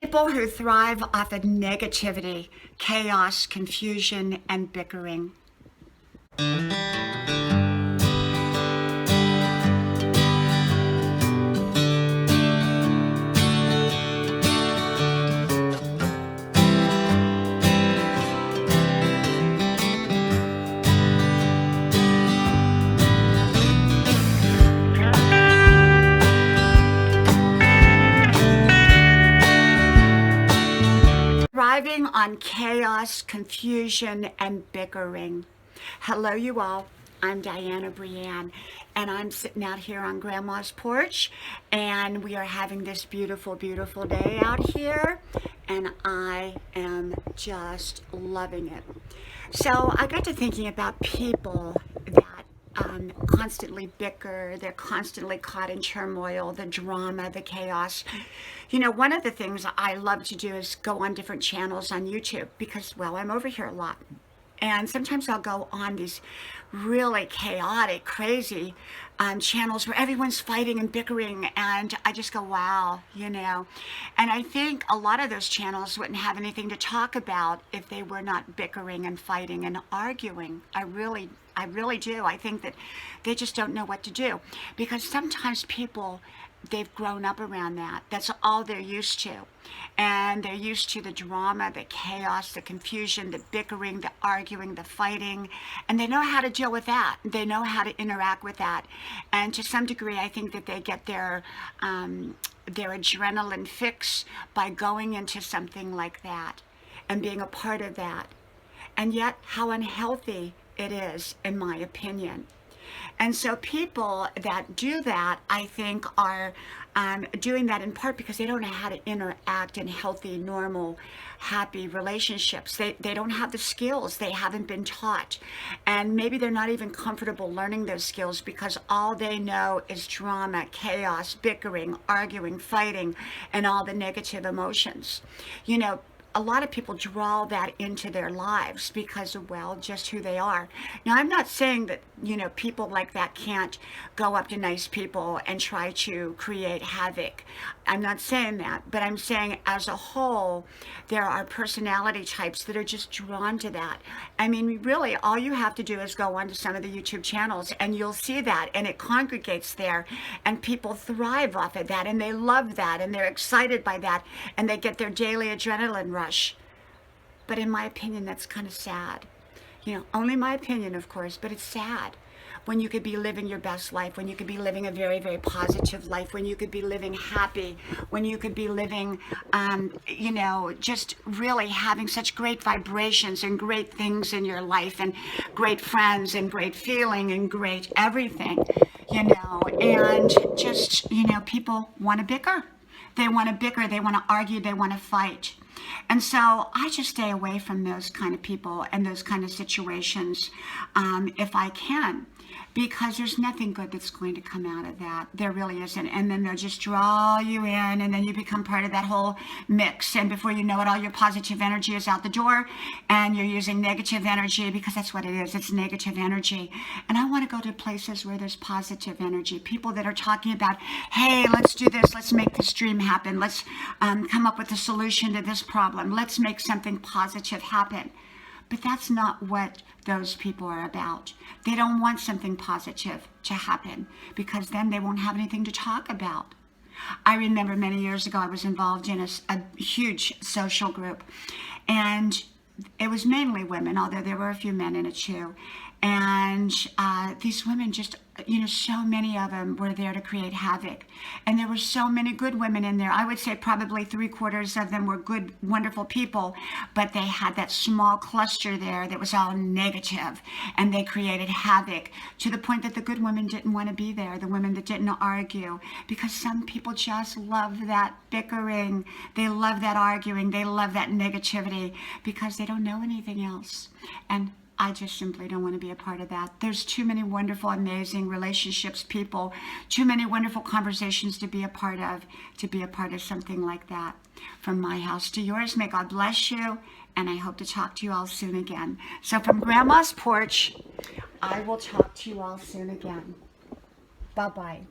People who thrive off of negativity, chaos, confusion, and bickering. Thriving on chaos, confusion, and bickering. Hello, you all. I'm Diana Brienne, and I'm sitting out here on Grandma's porch, and we are having this beautiful, beautiful day out here, and I am just loving it. So I got to thinking about people that constantly bicker, they're constantly caught in turmoil, the drama, the chaos. You know, one of the things I love to do is go on different channels on YouTube because, well, I'm over here a lot. And sometimes I'll go on these really chaotic, crazy channels where everyone's fighting and bickering, and I just go, wow, you know. And I think a lot of those channels wouldn't have anything to talk about if they were not bickering and fighting and arguing. I really do. I think that they just don't know what to do, because sometimes people, they've grown up around that. That's all they're used to. And they're used to the drama, the chaos, the confusion, the bickering, the arguing, the fighting. And they know how to deal with that. They know how to interact with that. And to some degree, I think that they get their adrenaline fix by going into something like that and being a part of that. And yet, how unhealthy it is, in my opinion. And so people that do that, I think, are doing that in part because they don't know how to interact in healthy, normal, happy relationships. They don't have the skills. They haven't been taught. And maybe they're not even comfortable learning those skills because all they know is drama, chaos, bickering, arguing, fighting, and all the negative emotions. You know, a lot of people draw that into their lives because of, well, just who they are. Now, I'm not saying that, you know, people like that can't go up to nice people and try to create havoc. I'm not saying that, but I'm saying as a whole, there are personality types that are just drawn to that. I mean, really, all you have to do is go onto some of the YouTube channels and you'll see that, and it congregates there, and people thrive off of that, and they love that, and they're excited by that, and they get their daily adrenaline rush. But in my opinion, that's kind of sad. You know, only my opinion, of course, but it's sad when you could be living your best life, when you could be living a very, very positive life, when you could be living happy, when you could be living, you know, just really having such great vibrations and great things in your life, and great friends and great feeling and great everything, you know. And just, you know, people want to bicker. They want to bicker, they want to argue, they want to fight. And so I just stay away from those kind of people and those kind of situations if I can, because there's nothing good that's going to come out of that. There really isn't. And then they'll just draw you in, and then you become part of that whole mix. And before you know it, all your positive energy is out the door, and you're using negative energy, because that's what it is. It's negative energy. And I want to go to places where there's positive energy. People that are talking about, hey, let's do this. Let's make this dream happen. Let's come up with a solution to this problem. Let's make something positive happen. But that's not what those people are about. They don't want something positive to happen, because then they won't have anything to talk about. I remember many years ago, I was involved in a huge social group, and it was mainly women, although there were a few men in it too. And these women just, you know, so many of them were there to create havoc. And there were so many good women in there. I would say probably 3/4 of them were good, wonderful people, but they had that small cluster there that was all negative, and they created havoc to the point that the good women didn't want to be there, the women that didn't argue, because some people just love that bickering. They love that arguing. They love that negativity because they don't know anything else. And I just simply don't want to be a part of that. There's too many wonderful, amazing relationships, people, too many wonderful conversations to be a part of something like that. From my house to yours, may God bless you, and I hope to talk to you all soon again. So from Grandma's porch, I will talk to you all soon again. Bye-bye.